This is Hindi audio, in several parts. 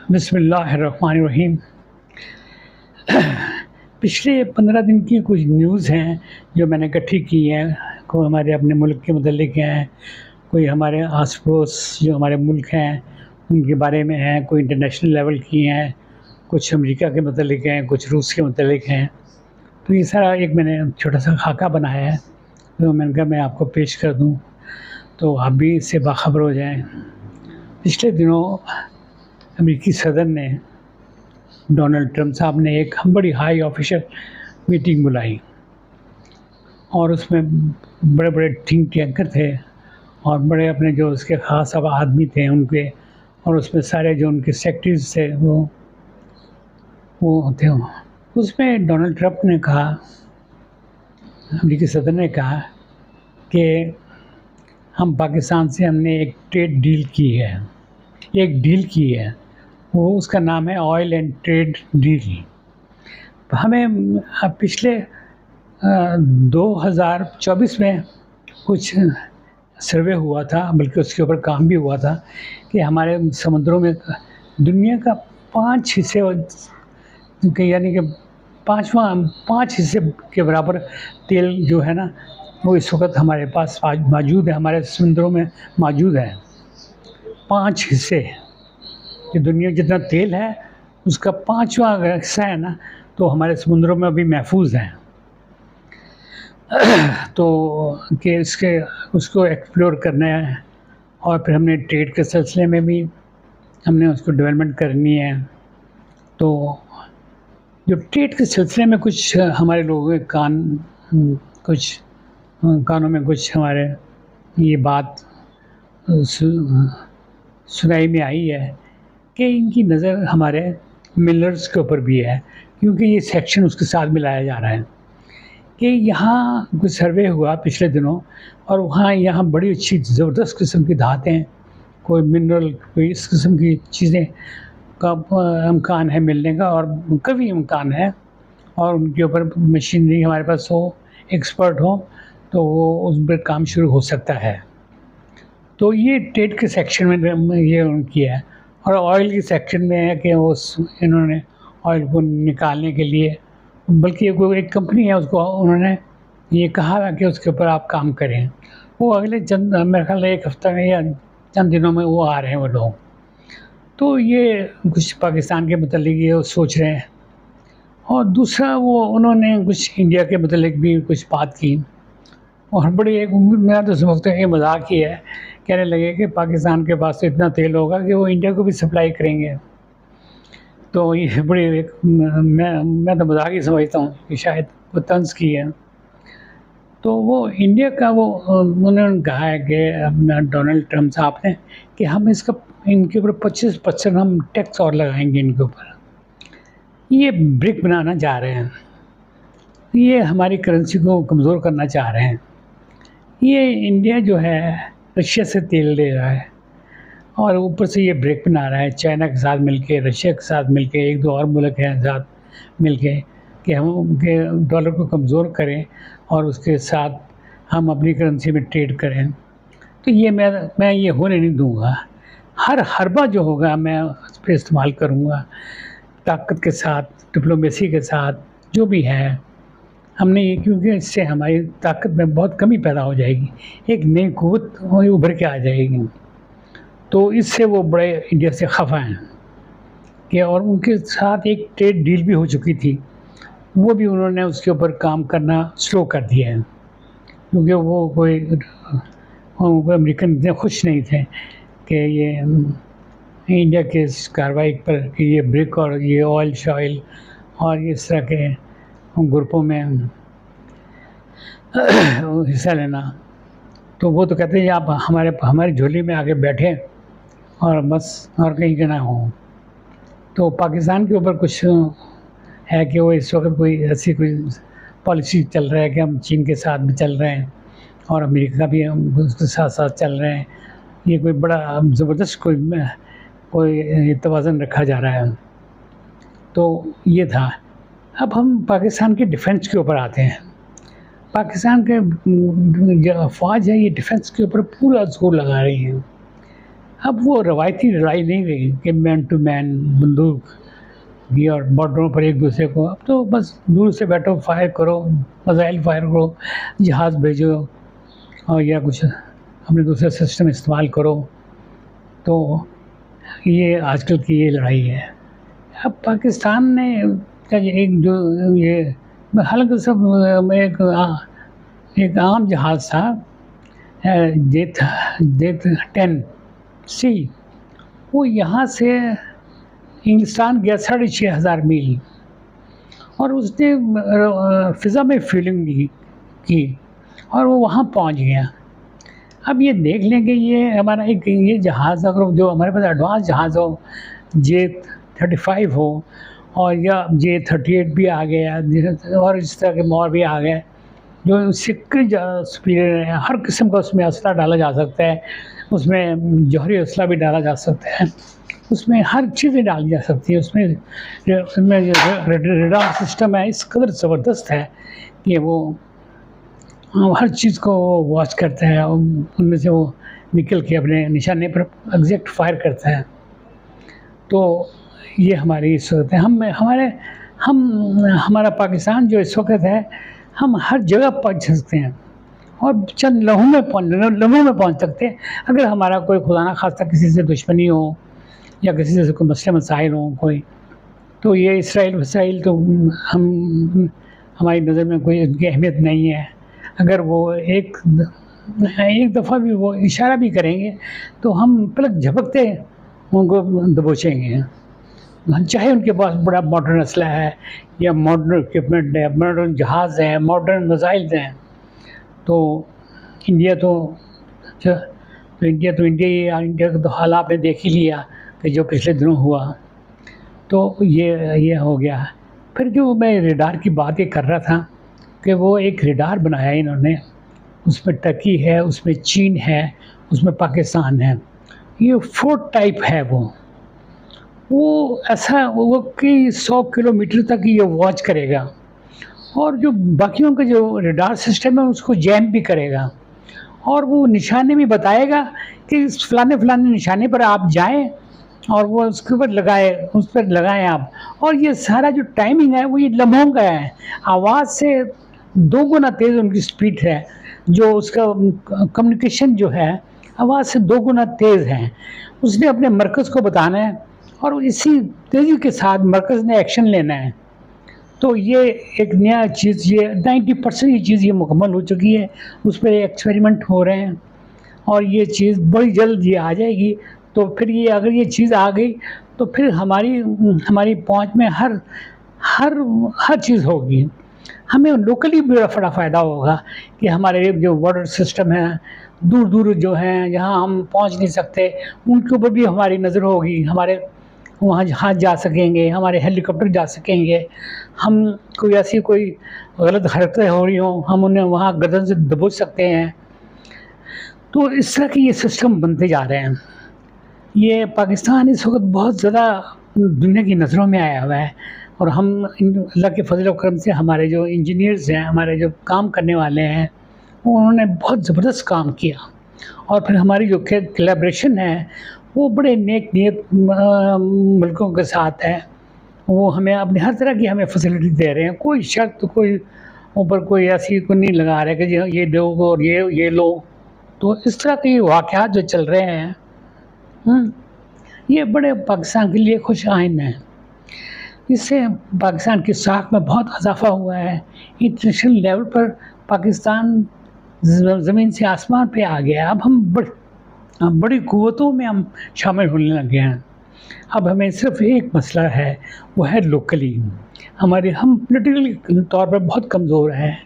बिस्मिल्लाहिर्रहमानिर्रहीम। पिछले 15 दिन की कुछ न्यूज़ हैं जो मैंने इकट्ठी की हैं। कोई हमारे अपने मुल्क के मुतल्लिक़ हैं, कोई हमारे आस-पड़ोस जो हमारे मुल्क हैं उनके बारे में हैं, कोई इंटरनेशनल लेवल की हैं, कुछ अमेरिका के मुतल्लिक़ हैं, कुछ रूस के मुतल्लिक़ हैं। तो ये सारा एक मैंने छोटा-सा खाका बनाया है, तो मैंने कहा मैं आपको पेश कर दूँ, तो आप भी इससे बाख़बर हो जाएँ। पिछले दिनों अमेरिकी सदर ने डोनाल्ड ट्रंप साहब ने एक बड़ी हाई ऑफिशियल मीटिंग बुलाई और उसमें बड़े-बड़े थिंक टैंकर थे और बड़े अपने जो उसके ख़ास अब आदमी थे उनके, और उसमें सारे जो उनके सेक्रेटरीज़ थे वो थे। उसमें डोनाल्ड ट्रंप ने कहा, अमेरिकी सदर ने कहा कि हम पाकिस्तान से हमने एक ट्रेड डील की है, एक डील की है, वो उसका नाम है ऑयल एंड ट्रेड डील। हमें पिछले 2024 में कुछ सर्वे हुआ था, बल्कि उसके ऊपर काम भी हुआ था कि हमारे समुद्रों में दुनिया का 5 हिस्से यानी कि 5 हिस्से के बराबर तेल जो है ना वो इस वक्त हमारे पास मौजूद है, हमारे समुद्रों में मौजूद है। 5 हिस्से, कि दुनिया जितना तेल है उसका 5वां अगर हिस्सा है ना तो हमारे समुद्रों में अभी महफूज है। तो कि उसको एक्सप्लोर करना है और फिर हमने ट्रेड के सिलसिले में भी हमने उसको डेवलपमेंट करनी है। तो जो ट्रेड के सिलसिले में कुछ हमारे लोगों के कुछ कानों में कुछ हमारे ये बात सुनाई में आई है कि इनकी नज़र हमारे मिलर्स के ऊपर भी है, क्योंकि ये सेक्शन उसके साथ मिलाया जा रहा है कि यहाँ कुछ सर्वे हुआ पिछले दिनों और वहाँ यहाँ बड़ी अच्छी ज़बरदस्त किस्म की धातें, कोई मिनरल, कोई इस किस्म की चीज़ें का इम्कान है मिलने का, और काफ़ी इम्कान है, और उनके ऊपर मशीनरी हमारे पास हो, एक्सपर्ट हो, तो वो उस पर काम शुरू हो सकता है। तो ये ट्रेड के सेक्शन में ये उनकी है, और ऑयल के सेक्शन में है कि इन्होंने ऑयल को निकालने के लिए, बल्कि कोई एक कंपनी है उसको उन्होंने ये कहा कि उसके ऊपर आप काम करें। वो अगले मेरे ख्याल एक हफ्ता में या चंद दिनों में वो आ रहे हैं वो लोग। तो ये कुछ पाकिस्तान के मुतालिक ये सोच रहे हैं, और दूसरा वो उन्होंने कुछ इंडिया के मुतालिक भी कुछ बात की, और बड़ी एक मैं तो समझता हूँ ये मजाक ही है, कहने लगे कि पाकिस्तान के पास तो इतना तेल होगा कि वो इंडिया को भी सप्लाई करेंगे। तो ये बड़ी एक मैं तो मजाक ही समझता हूँ कि शायद वो तंज की है। तो वो इंडिया का वो उन्होंने कहा है कि डोनाल्ड ट्रंप साहब ने कि हम इनके ऊपर 25% हम टैक्स और लगाएंगे इनके ऊपर। ये ब्रिक बनाना चाह रहे हैं, ये हमारी करेंसी को कमज़ोर करना चाह रहे हैं। ये इंडिया जो है रशिया से तेल ले रहा है और ऊपर से ये ब्रिक बना रहा है चाइना के साथ मिलके, रशिया के साथ मिलके, एक दो और मुल्क हैं साथ मिलके, कि हम उनके डॉलर को कमज़ोर करें और उसके साथ हम अपनी करेंसी में ट्रेड करें। तो ये मैं ये होने नहीं दूंगा। हर हरबा जो होगा मैं उस पर इस्तेमाल करूँगा, ताकत के साथ, डिप्लोमेसी के साथ, जो भी है हमने ये, क्योंकि इससे हमारी ताकत में बहुत कमी पैदा हो जाएगी, एक नई क़ुव्वत उभर के आ जाएगी। तो इससे वो बड़े इंडिया से खफा हैं कि, और उनके साथ एक ट्रेड डील भी हो चुकी थी, वो भी उन्होंने उसके ऊपर काम करना स्लो कर दिया है, क्योंकि वो कोई अमेरिकन इतने खुश नहीं थे कि ये इंडिया के इस कार्रवाई पर कि ये ब्रिक और ये ऑयल शॉयल और इस तरह के ग्रुपों में हिस्सा लेना। तो वो तो कहते हैं आप हमारी झोली में आके बैठे और बस, और कहीं का ना हो। तो पाकिस्तान के ऊपर कुछ है कि वो इस वक्त कोई ऐसी कोई पॉलिसी चल रहा है कि हम चीन के साथ भी चल रहे हैं और अमेरिका भी हम उसके साथ साथ चल रहे हैं। ये कोई बड़ा ज़बरदस्त कोई तवाज़ुन रखा जा रहा है। तो ये था। अब हम पाकिस्तान के डिफेंस के ऊपर आते हैं। पाकिस्तान के जो फ़ौज है ये डिफेंस के ऊपर पूरा जोर लगा रही है। अब वो रवायती लड़ाई नहीं रही कि मैन टू मैन बंदूक की और बॉर्डरों पर एक दूसरे को, अब तो बस दूर से बैठो, फायर करो, मिसाइल फायर करो, जहाज़ भेजो और या कुछ अपने दूसरे सिस्टम इस्तेमाल करो। तो ये आजकल की ये लड़ाई है। अब पाकिस्तान ने का ये एक जो ये हालाँकि सब एक आम जहाज़ था, जेथ जेथ 10 सी, वो यहाँ से इंग्लिस्तान गया 6,500 मील और उसने फ़िज़ा में फ़ील्डिंग की और वो वहाँ पहुँच गया। अब ये देख लें कि ये हमारा एक ये जहाज़ अगर जो हमारे पास एडवांस जहाज़ हो, J-35 हो और या J-38 भी आ गया और इस तरह के और भी आ गए जो इससे कई ज़्यादा सुपीरियर है। हर किस्म का उसमें असला डाला जा सकता है, उसमें जौहरी असला भी डाला जा सकता है, उसमें हर चीज़ें डाली जा सकती है। उसमें रेडार सिस्टम है इस कदर ज़बरदस्त है कि वो हर चीज़ को वॉच करता है और उनमें से वो निकल के अपने निशाने पर एग्जैक्ट फायर करता है। तो ये हमारी इस वक्त है, हमारा पाकिस्तान जो इस वक्त है, हम हर जगह पहुँच सकते हैं और चंद लम्हों में पहुँच सकते हैं। अगर हमारा कोई खुदा ना खास्ता किसी से दुश्मनी हो या किसी से कोई मसले मसाइल हों कोई, तो ये इसराइल तो हम हमारी नज़र में कोई उनकी अहमियत नहीं है। अगर वो एक दफ़ा भी वो इशारा भी करेंगे तो हम पलक झपकते उनको दबोचेंगे। चाहे उनके पास बड़ा मॉडर्न असला है या मॉडर्न इक्विपमेंट है, मॉडर्न जहाज़ हैं, मॉडर्न मिसाइल्स हैं, तो इंडिया का तो हाल आपने देख ही लिया कि जो पिछले दिनों हुआ। तो ये हो गया। फिर जो मैं रेडार की बात ये कर रहा था कि वो एक रेडार बनाया इन्होंने, उसमें टर्की है, उसमें चीन है, उसमें पाकिस्तान है। ये 4 टाइप है वो ऐसा वो कि 100 किलोमीटर तक ये वॉच करेगा और जो बाकियों का जो रेडार सिस्टम है उसको जैम भी करेगा और वो निशाने भी बताएगा कि इस फलाने निशाने पर आप जाएं और वो उसके ऊपर उस पर लगाएं आप। और ये सारा जो टाइमिंग है वो ये लम्हों का है, आवाज़ से 2 गुना तेज़ उनकी स्पीड है, जो उसका कम्युनिकेशन जो है आवाज़ से 2 गुना तेज़ है। उसने अपने मरकज़ को बताना है और इसी तेज़ी के साथ मरकज़ ने एक्शन लेना है। तो ये एक नया चीज़, ये 90% ये चीज़ ये मुकम्मल हो चुकी है, उस पर एक्सपेरिमेंट हो रहे हैं और ये चीज़ बड़ी जल्द ये आ जाएगी। तो फिर ये अगर ये चीज़ आ गई तो फिर हमारी पहुंच में हर चीज़ होगी। हमें लोकली भी बड़ा फ़ायदा होगा कि हमारे जो बॉर्डर सिस्टम है दूर जो हैं जहाँ हम पहुंच नहीं सकते, उनके ऊपर भी हमारी नज़र होगी, हमारे वहाँ जहाज़ जा सकेंगे, हमारे हेलीकॉप्टर जा सकेंगे। हम कोई गलत हरकतें हो रही हों, हम उन्हें वहाँ गर्दन से दबोच सकते हैं। तो इस तरह के ये सिस्टम बनते जा रहे हैं। ये पाकिस्तान इस वक्त बहुत ज़्यादा दुनिया की नज़रों में आया हुआ है और हम अल्लाह के फजल व करम से हमारे जो इंजीनियर्स हैं, हमारे जो काम करने वाले हैं, उन्होंने बहुत ज़बरदस्त काम किया और फिर हमारी जो कोलैबोरेशन है वो बड़े नेक नीयत मुल्कों के साथ है। वो हमें अपनी हर तरह की हमें फैसिलिटी दे रहे हैं, कोई शर्त कोई ऊपर कोई ऐसी कोई नहीं लगा रहे कि जी ये दो और ये लो। तो इस तरह के वाक़यात जो चल रहे हैं, ये बड़े पाकिस्तान के लिए खुश आइन है। इससे पाकिस्तान की साख में बहुत इजाफा हुआ है। इंटरनेशनल लेवल पर पाकिस्तान ज़मीन से आसमान पे आ गया। अब हम बड़ी क़ुव्वतों में हम शामिल होने लगे हैं। अब हमें सिर्फ़ एक मसला है, वो है लोकली। हम पॉलिटिकल तौर पर बहुत कमज़ोर हैं,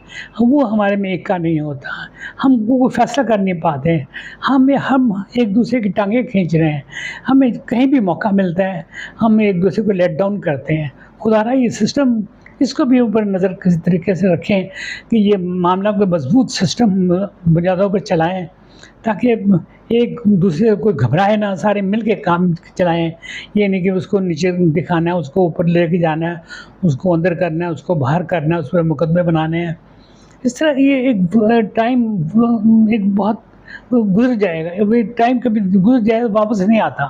वो हमारे में इक्का नहीं होता, हम वो फ़ैसला कर नहीं पाते हैं। हम एक दूसरे की टांगें खींच रहे हैं, हमें कहीं भी मौका मिलता है हम एक दूसरे को लेट डाउन करते हैं। खुदारा ये सिस्टम इसको भी ऊपर नज़र किसी तरीके से रखें कि ये मामला को मजबूत सिस्टम बुनियादों पर चलाएँ ताकि एक दूसरे को घबराए ना, सारे मिल के काम चलाएँ। ये नहीं कि उसको नीचे दिखाना है, उसको ऊपर लेके जाना है, उसको अंदर करना है, उसको बाहर करना है, उस पर मुकदमे बनाने हैं। इस तरह ये एक बहुत वो गुज़र जाएगा, वो टाइम कभी गुज़र जाएगा वापस नहीं आता।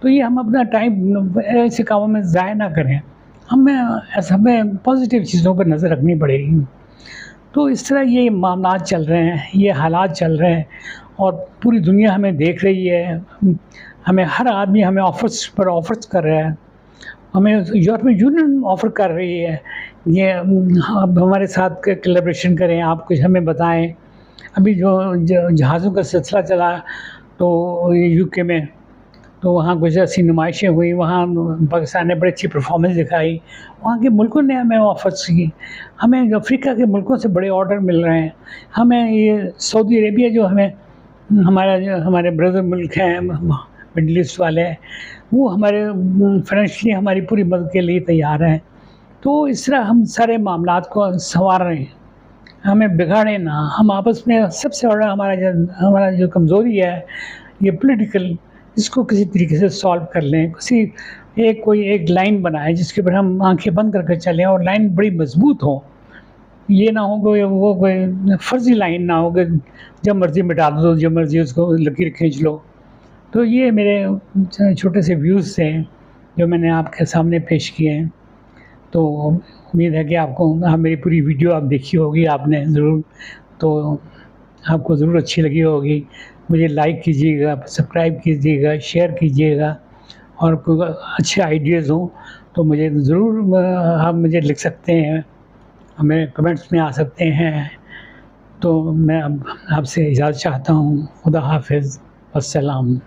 तो ये हम अपना टाइम ऐसे कामों में ज़ाया ना करें। हमें पॉज़िटिव चीज़ों पर नज़र रखनी पड़ेगी। तो इस तरह ये मामलात चल रहे हैं, ये हालात चल रहे हैं और पूरी दुनिया हमें देख रही है। हमें हर आदमी हमें ऑफ़र्स पर ऑफ़र्स कर रहा है। हमें यूरोपियन यूनियन ऑफ़र कर रही है, ये आप हमारे साथ कोलैबोरेशन करें, आप कुछ हमें बताएँ। अभी जो जहाज़ों का सिलसिला चला तो यूके में, तो वहाँ कुछ ऐसी नुमाइशें हुई, वहाँ पाकिस्तान ने बड़ी अच्छी परफ़ॉर्मेंस दिखाई। वहाँ के मुल्कों ने हमें ऑफ़र्स की। हमें अफ़्रीका के मुल्कों से बड़े ऑर्डर मिल रहे हैं। हमें ये सऊदी अरेबिया जो हमारे ब्रदर मुल्क हैं, मिडल ईस्ट वाले, वो हमारे फ़ाइनेंशियली हमारी पूरी मदद के लिए तैयार हैं। तो इस तरह हम सारे मामलात को सँवार रहे हैं। हमें बिगाड़े ना, हम आपस में सबसे बड़ा हमारा जो कमज़ोरी है, ये पॉलिटिकल, इसको किसी तरीके से सॉल्व कर लें। कोई एक लाइन बनाएँ जिसके ऊपर हम आँखें बंद करके चलें और लाइन बड़ी मज़बूत हो। ये ना हो कोई फ़र्ज़ी लाइन ना हो कि जब मर्ज़ी मिटा दो, जब मर्ज़ी उसको लकीर खींच लो। तो ये मेरे छोटे से व्यूज़ थे, जो मैंने आपके सामने पेश किए हैं। तो उम्मीद है कि मेरी पूरी वीडियो आप देखी होगी आपने ज़रूर, तो आपको ज़रूर अच्छी लगी होगी। मुझे लाइक कीजिएगा, सब्सक्राइब कीजिएगा, शेयर कीजिएगा और कोई अच्छे आइडियाज़ हों तो मुझे ज़रूर आप मुझे लिख सकते हैं, हमें कमेंट्स में आ सकते हैं। तो मैं अब आपसे इजाज़त चाहता हूँ। खुदा हाफ़िज़, अस्सलाम।